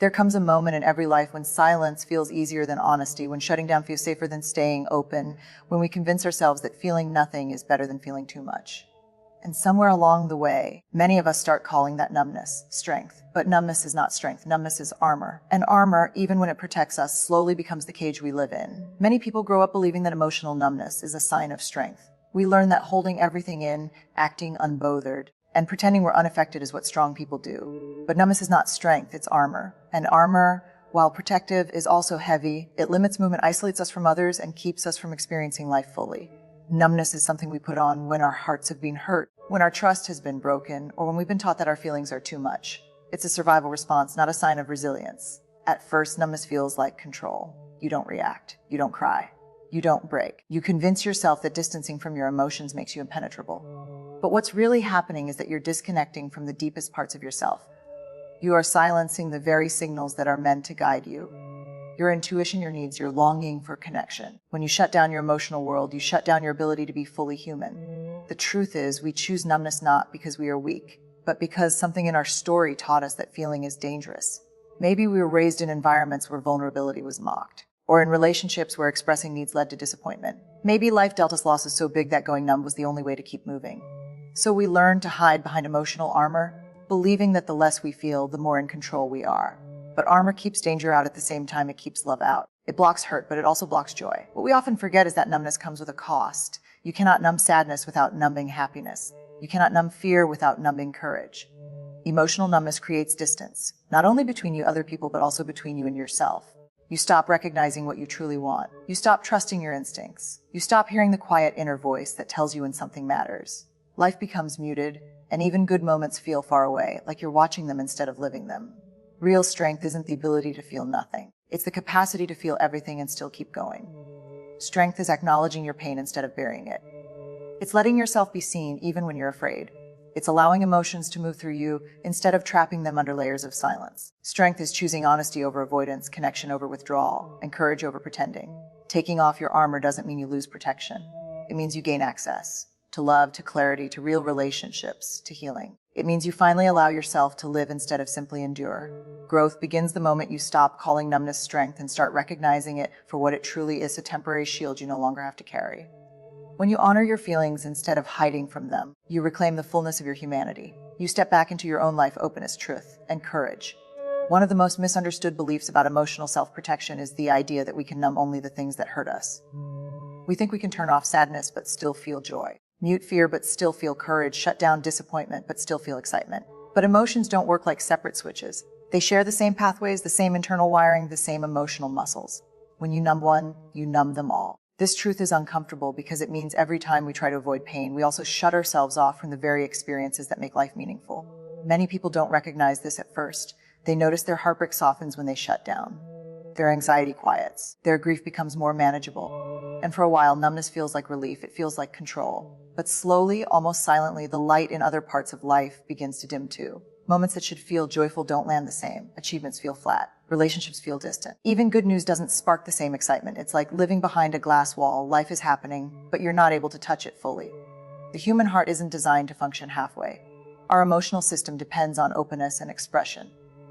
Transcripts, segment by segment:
There comes a moment in every life when silence feels easier than honesty, when shutting down feels safer than staying open, when we convince ourselves that feeling nothing is better than feeling too much. And somewhere along the way, many of us start calling that numbness strength. But numbness is not strength. Numbness is armor. And armor, even when it protects us, slowly becomes the cage we live in. Many people grow up believing that emotional numbness is a sign of strength. We learn that holding everything in, acting unbothered, and pretending we're unaffected is what strong people do. But numbness is not strength, it's armor. And armor, while protective, is also heavy. It limits movement, isolates us from others, and keeps us from experiencing life fully. Numbness is something we put on when our hearts have been hurt, when our trust has been broken, or when we've been taught that our feelings are too much. It's a survival response, not a sign of resilience. At first, numbness feels like control. You don't react. You don't cry. You don't break. You convince yourself that distancing from your emotions makes you impenetrable. But what's really happening is that you're disconnecting from the deepest parts of yourself. You are silencing the very signals that are meant to guide you. Your intuition, your needs, your longing for connection. When you shut down your emotional world, you shut down your ability to be fully human. The truth is, we choose numbness not because we are weak, but because something in our story taught us that feeling is dangerous. Maybe we were raised in environments where vulnerability was mocked, or in relationships where expressing needs led to disappointment. Maybe life dealt us losses so big that going numb was the only way to keep moving. So we learned to hide behind emotional armor, believing that the less we feel, the more in control we are. But armor keeps danger out at the same time it keeps love out. It blocks hurt, but it also blocks joy. What we often forget is that numbness comes with a cost. You cannot numb sadness without numbing happiness. You cannot numb fear without numbing courage. Emotional numbness creates distance, not only between you and other people, but also between you and yourself. You stop recognizing what you truly want. You stop trusting your instincts. You stop hearing the quiet inner voice that tells you when something matters. Life becomes muted, and even good moments feel far away, like you're watching them instead of living them. Real strength isn't the ability to feel nothing. It's the capacity to feel everything and still keep going. Strength is acknowledging your pain instead of burying it. It's letting yourself be seen even when you're afraid. It's allowing emotions to move through you instead of trapping them under layers of silence. Strength is choosing honesty over avoidance, connection over withdrawal, and courage over pretending. Taking off your armor doesn't mean you lose protection. It means you gain access to love, to clarity, to real relationships, to healing. It means you finally allow yourself to live instead of simply endure. Growth begins the moment you stop calling numbness strength and start recognizing it for what it truly is, a temporary shield you no longer have to carry. When you honor your feelings instead of hiding from them, you reclaim the fullness of your humanity. You step back into your own life open as truth and courage. One of the most misunderstood beliefs about emotional self-protection is the idea that we can numb only the things that hurt us. We think we can turn off sadness but still feel joy, mute fear but still feel courage, shut down disappointment but still feel excitement. But emotions don't work like separate switches. They share the same pathways, the same internal wiring, the same emotional muscles. When you numb one, you numb them all. This truth is uncomfortable because it means every time we try to avoid pain, we also shut ourselves off from the very experiences that make life meaningful. Many people don't recognize this at first. They notice their heartbreak softens when they shut down. Their anxiety quiets. Their grief becomes more manageable. And for a while, numbness feels like relief. It feels like control. But slowly, almost silently, the light in other parts of life begins to dim too. Moments that should feel joyful don't land the same. Achievements feel flat. Relationships feel distant. Even good news doesn't spark the same excitement. It's like living behind a glass wall. Life is happening, but you're not able to touch it fully. The human heart isn't designed to function halfway. Our emotional system depends on openness and expression.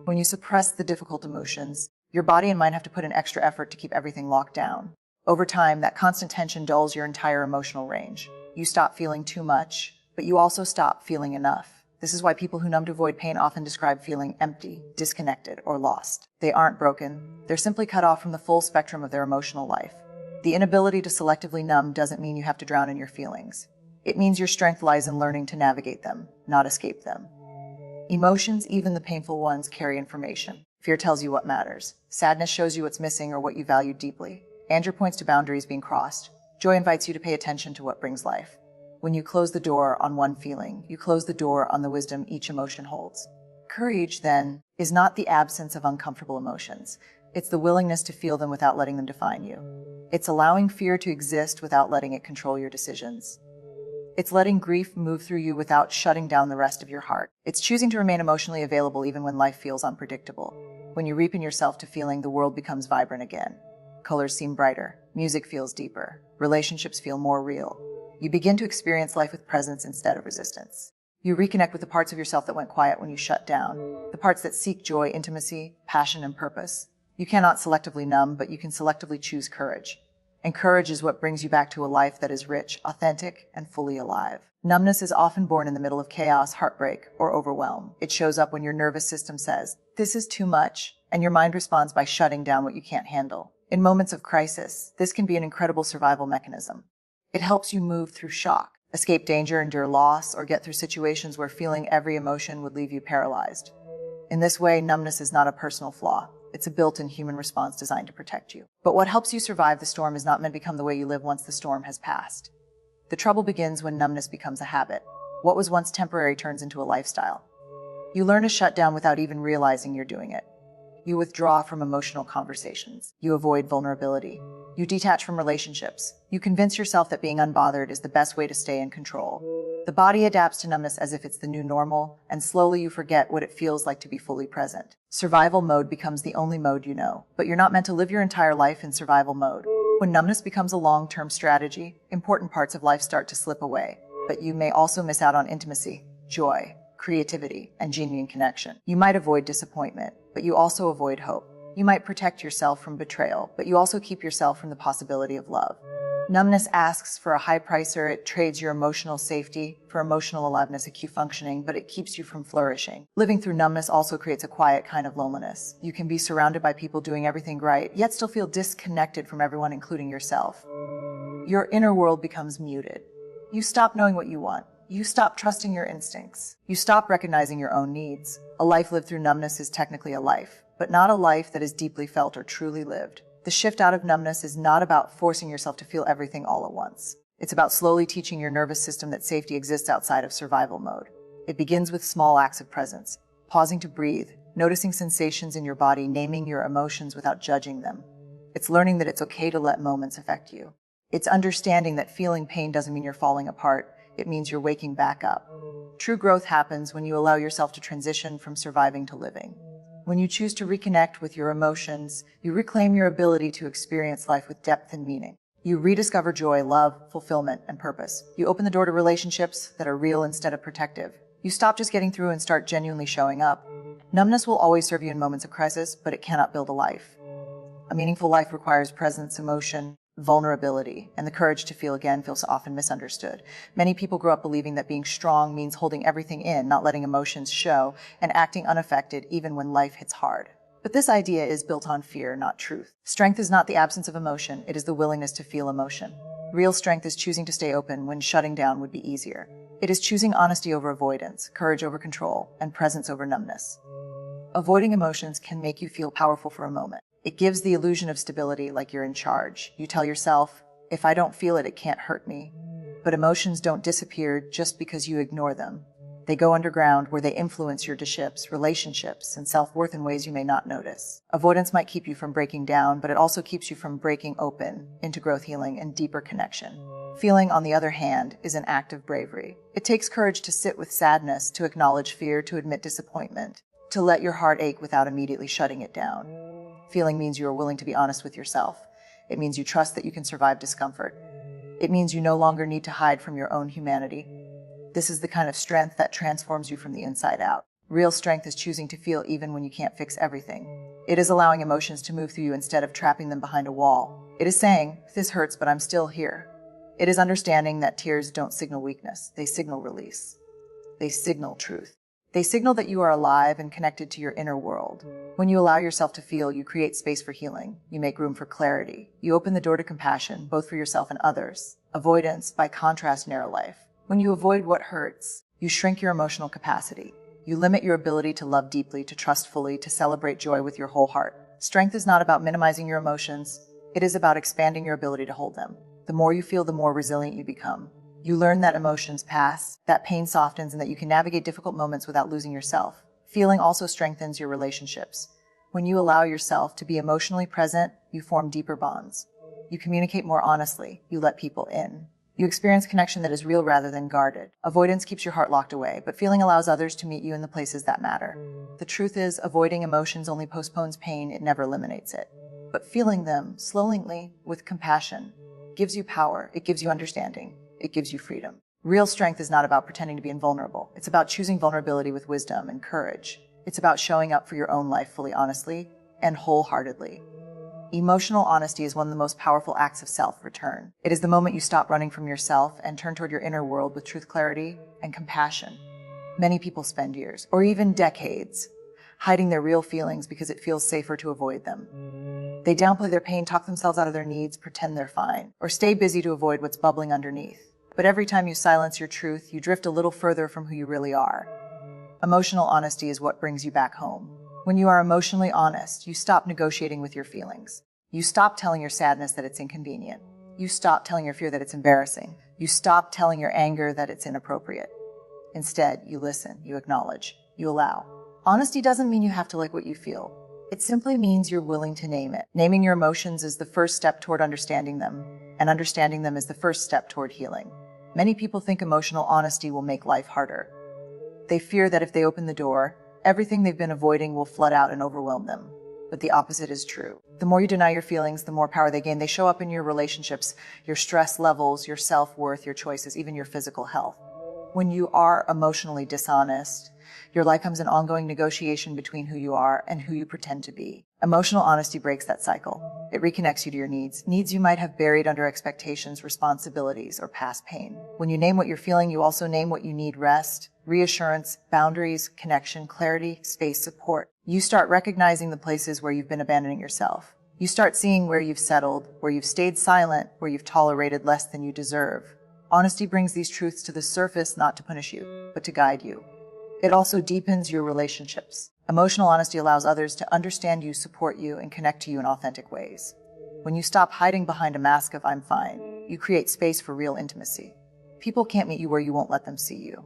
When you suppress the difficult emotions, your body and mind have to put in extra effort to keep everything locked down. Over time, that constant tension dulls your entire emotional range. You stop feeling too much, but you also stop feeling enough. This is why people who numb to avoid pain often describe feeling empty, disconnected, or lost. They aren't broken. They're simply cut off from the full spectrum of their emotional life. The inability to selectively numb doesn't mean you have to drown in your feelings. It means your strength lies in learning to navigate them, not escape them. Emotions, even the painful ones, carry information. Fear tells you what matters. Sadness shows you what's missing or what you value deeply. Anger points to boundaries being crossed. Joy invites you to pay attention to what brings life. When you close the door on one feeling, you close the door on the wisdom each emotion holds. Courage, then, is not the absence of uncomfortable emotions. It's the willingness to feel them without letting them define you. It's allowing fear to exist without letting it control your decisions. It's letting grief move through you without shutting down the rest of your heart. It's choosing to remain emotionally available even when life feels unpredictable. When you reopen yourself to feeling, the world becomes vibrant again. Colors seem brighter. Music feels deeper. Relationships feel more real. You begin to experience life with presence instead of resistance. You reconnect with the parts of yourself that went quiet when you shut down, the parts that seek joy, intimacy, passion, and purpose. You cannot selectively numb, but you can selectively choose courage. And courage is what brings you back to a life that is rich, authentic, and fully alive. Numbness is often born in the middle of chaos, heartbreak, or overwhelm. It shows up when your nervous system says, "This is too much," and your mind responds by shutting down what you can't handle. In moments of crisis, this can be an incredible survival mechanism. It helps you move through shock, escape danger, endure loss, or get through situations where feeling every emotion would leave you paralyzed. In this way, numbness is not a personal flaw. It's a built-in human response designed to protect you. But what helps you survive the storm is not meant to become the way you live once the storm has passed. The trouble begins when numbness becomes a habit. What was once temporary turns into a lifestyle. You learn to shut down without even realizing you're doing it. You withdraw from emotional conversations. You avoid vulnerability. You detach from relationships. You convince yourself that being unbothered is the best way to stay in control. The body adapts to numbness as if it's the new normal, and slowly you forget what it feels like to be fully present. Survival mode becomes the only mode you know, but you're not meant to live your entire life in survival mode. When numbness becomes a long-term strategy, important parts of life start to slip away, but you may also miss out on intimacy, joy, creativity, and genuine connection. You might avoid disappointment, but you also avoid hope. You might protect yourself from betrayal, but you also keep yourself from the possibility of love. Numbness asks for a high price, or it trades your emotional safety for emotional aliveness, acute functioning, but it keeps you from flourishing. Living through numbness also creates a quiet kind of loneliness. You can be surrounded by people doing everything right, yet still feel disconnected from everyone, including yourself. Your inner world becomes muted. You stop knowing what you want. You stop trusting your instincts. You stop recognizing your own needs. A life lived through numbness is technically a life, but not a life that is deeply felt or truly lived. The shift out of numbness is not about forcing yourself to feel everything all at once. It's about slowly teaching your nervous system that safety exists outside of survival mode. It begins with small acts of presence, pausing to breathe, noticing sensations in your body, naming your emotions without judging them. It's learning that it's okay to let moments affect you. It's understanding that feeling pain doesn't mean you're falling apart. It means you're waking back up. True growth happens when you allow yourself to transition from surviving to living. When you choose to reconnect with your emotions, you reclaim your ability to experience life with depth and meaning. You rediscover joy, love, fulfillment, and purpose. You open the door to relationships that are real instead of protective. You stop just getting through and start genuinely showing up. Numbness will always serve you in moments of crisis, but it cannot build a life. A meaningful life requires presence, emotion, vulnerability, and the courage to feel again feels often misunderstood. Many people grow up believing that being strong means holding everything in, not letting emotions show, and acting unaffected even when life hits hard. But this idea is built on fear, not truth. Strength is not the absence of emotion, it is the willingness to feel emotion. Real strength is choosing to stay open when shutting down would be easier. It is choosing honesty over avoidance, courage over control, and presence over numbness. Avoiding emotions can make you feel powerful for a moment. It gives the illusion of stability, like you're in charge. You tell yourself, if I don't feel it, it can't hurt me. But emotions don't disappear just because you ignore them. They go underground, where they influence your decisions, relationships, and self-worth in ways you may not notice. Avoidance might keep you from breaking down, but it also keeps you from breaking open into growth, healing, and deeper connection. Feeling, on the other hand, is an act of bravery. It takes courage to sit with sadness, to acknowledge fear, to admit disappointment, to let your heart ache without immediately shutting it down. Feeling means you are willing to be honest with yourself. It means you trust that you can survive discomfort. It means you no longer need to hide from your own humanity. This is the kind of strength that transforms you from the inside out. Real strength is choosing to feel even when you can't fix everything. It is allowing emotions to move through you instead of trapping them behind a wall. It is saying, this hurts, but I'm still here. It is understanding that tears don't signal weakness. They signal release. They signal truth. They signal that you are alive and connected to your inner world. When you allow yourself to feel, you create space for healing. You make room for clarity. You open the door to compassion, both for yourself and others. Avoidance, by contrast, narrow life. When you avoid what hurts, you shrink your emotional capacity. You limit your ability to love deeply, to trust fully, to celebrate joy with your whole heart. Strength is not about minimizing your emotions. It is about expanding your ability to hold them. The more you feel, the more resilient you become. You learn that emotions pass, that pain softens, and that you can navigate difficult moments without losing yourself. Feeling also strengthens your relationships. When you allow yourself to be emotionally present, you form deeper bonds. You communicate more honestly. You let people in. You experience connection that is real rather than guarded. Avoidance keeps your heart locked away, but feeling allows others to meet you in the places that matter. The truth is, avoiding emotions only postpones pain, it never eliminates it. But feeling them, slowly, with compassion, gives you power, it gives you understanding. It gives you freedom. Real strength is not about pretending to be invulnerable. It's about choosing vulnerability with wisdom and courage. It's about showing up for your own life fully honestly and wholeheartedly. Emotional honesty is one of the most powerful acts of self-return. It is the moment you stop running from yourself and turn toward your inner world with truth, clarity, and compassion. Many people spend years, or even decades, hiding their real feelings because it feels safer to avoid them. They downplay their pain, talk themselves out of their needs, pretend they're fine, or stay busy to avoid what's bubbling underneath. But every time you silence your truth, you drift a little further from who you really are. Emotional honesty is what brings you back home. When you are emotionally honest, you stop negotiating with your feelings. You stop telling your sadness that it's inconvenient. You stop telling your fear that it's embarrassing. You stop telling your anger that it's inappropriate. Instead, you listen, you acknowledge, you allow. Honesty doesn't mean you have to like what you feel. It simply means you're willing to name it. Naming your emotions is the first step toward understanding them, and understanding them is the first step toward healing. Many people think emotional honesty will make life harder. They fear that if they open the door, everything they've been avoiding will flood out and overwhelm them. But the opposite is true. The more you deny your feelings, the more power they gain. They show up in your relationships, your stress levels, your self-worth, your choices, even your physical health. When you are emotionally dishonest, your life becomes an ongoing negotiation between who you are and who you pretend to be. Emotional honesty breaks that cycle. It reconnects you to your needs you might have buried under expectations, responsibilities, or past pain. When you name what you're feeling, you also name what you need: rest, reassurance, boundaries, connection, clarity, space, support. You start recognizing the places where you've been abandoning yourself. You start seeing where you've settled, where you've stayed silent, where you've tolerated less than you deserve. Honesty brings these truths to the surface not to punish you, but to guide you. It also deepens your relationships. Emotional honesty allows others to understand you, support you, and connect to you in authentic ways. When you stop hiding behind a mask of "I'm fine," you create space for real intimacy. People can't meet you where you won't let them see you.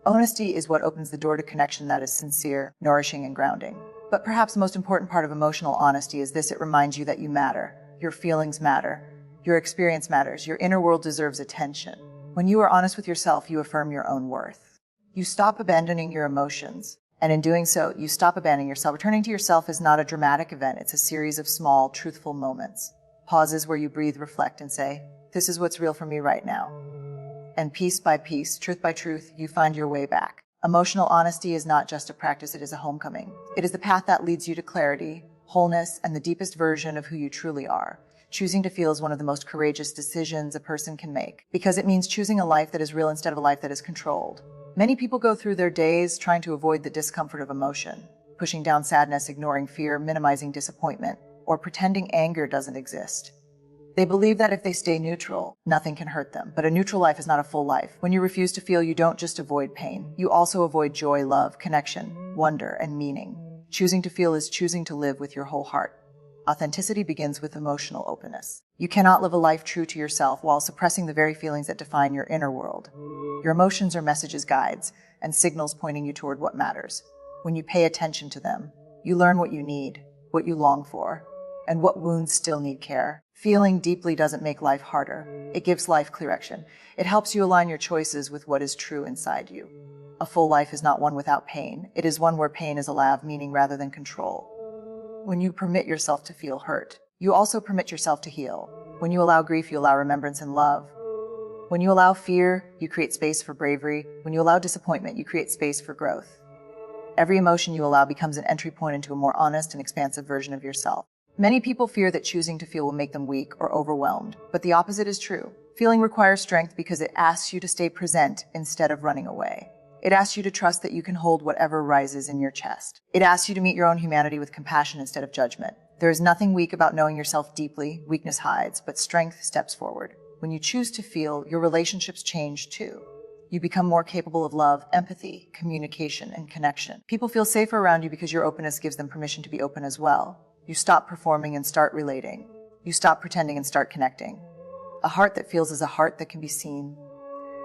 Honesty is what opens the door to connection that is sincere, nourishing, and grounding. But perhaps the most important part of emotional honesty is this: it reminds you that you matter. Your feelings matter. Your experience matters. Your inner world deserves attention. When you are honest with yourself, you affirm your own worth. You stop abandoning your emotions, and in doing so, you stop abandoning yourself. Returning to yourself is not a dramatic event. It's a series of small, truthful moments. Pauses where you breathe, reflect, and say, "This is what's real for me right now." And piece by piece, truth by truth, you find your way back. Emotional honesty is not just a practice, it is a homecoming. It is the path that leads you to clarity, wholeness, and the deepest version of who you truly are. Choosing to feel is one of the most courageous decisions a person can make, because it means choosing a life that is real instead of a life that is controlled. Many people go through their days trying to avoid the discomfort of emotion, pushing down sadness, ignoring fear, minimizing disappointment, or pretending anger doesn't exist. They believe that if they stay neutral, nothing can hurt them. But a neutral life is not a full life. When you refuse to feel, you don't just avoid pain. You also avoid joy, love, connection, wonder, and meaning. Choosing to feel is choosing to live with your whole heart. Authenticity begins with emotional openness. You cannot live a life true to yourself while suppressing the very feelings that define your inner world. Your emotions are messages, guides, and signals pointing you toward what matters. When you pay attention to them, you learn what you need, what you long for, and what wounds still need care. Feeling deeply doesn't make life harder. It gives life clear direction. It helps you align your choices with what is true inside you. A full life is not one without pain. It is one where pain is allowed of meaning rather than control. When you permit yourself to feel hurt, you also permit yourself to heal. When you allow grief, you allow remembrance and love. When you allow fear, you create space for bravery. When you allow disappointment, you create space for growth. Every emotion you allow becomes an entry point into a more honest and expansive version of yourself. Many people fear that choosing to feel will make them weak or overwhelmed, but the opposite is true. Feeling requires strength because it asks you to stay present instead of running away. It asks you to trust that you can hold whatever rises in your chest. It asks you to meet your own humanity with compassion instead of judgment. There is nothing weak about knowing yourself deeply. Weakness hides, but strength steps forward. When you choose to feel, your relationships change too. You become more capable of love, empathy, communication, and connection. People feel safer around you because your openness gives them permission to be open as well. You stop performing and start relating. You stop pretending and start connecting. A heart that feels is a heart that can be seen.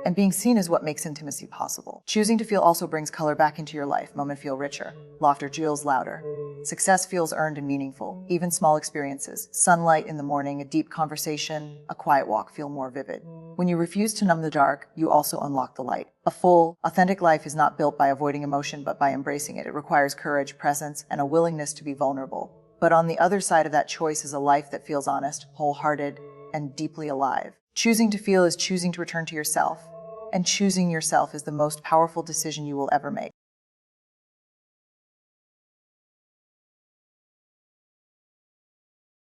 And being seen is what makes intimacy possible. Choosing to feel also brings color back into your life. Moments feel richer. Laughter feels louder. Success feels earned and meaningful. Even small experiences, sunlight in the morning, a deep conversation, a quiet walk feel more vivid. When you refuse to numb the dark, you also unlock the light. A full, authentic life is not built by avoiding emotion, but by embracing it. It requires courage, presence, and a willingness to be vulnerable. But on the other side of that choice is a life that feels honest, wholehearted, and deeply alive. Choosing to feel is choosing to return to yourself. And choosing yourself is the most powerful decision you will ever make.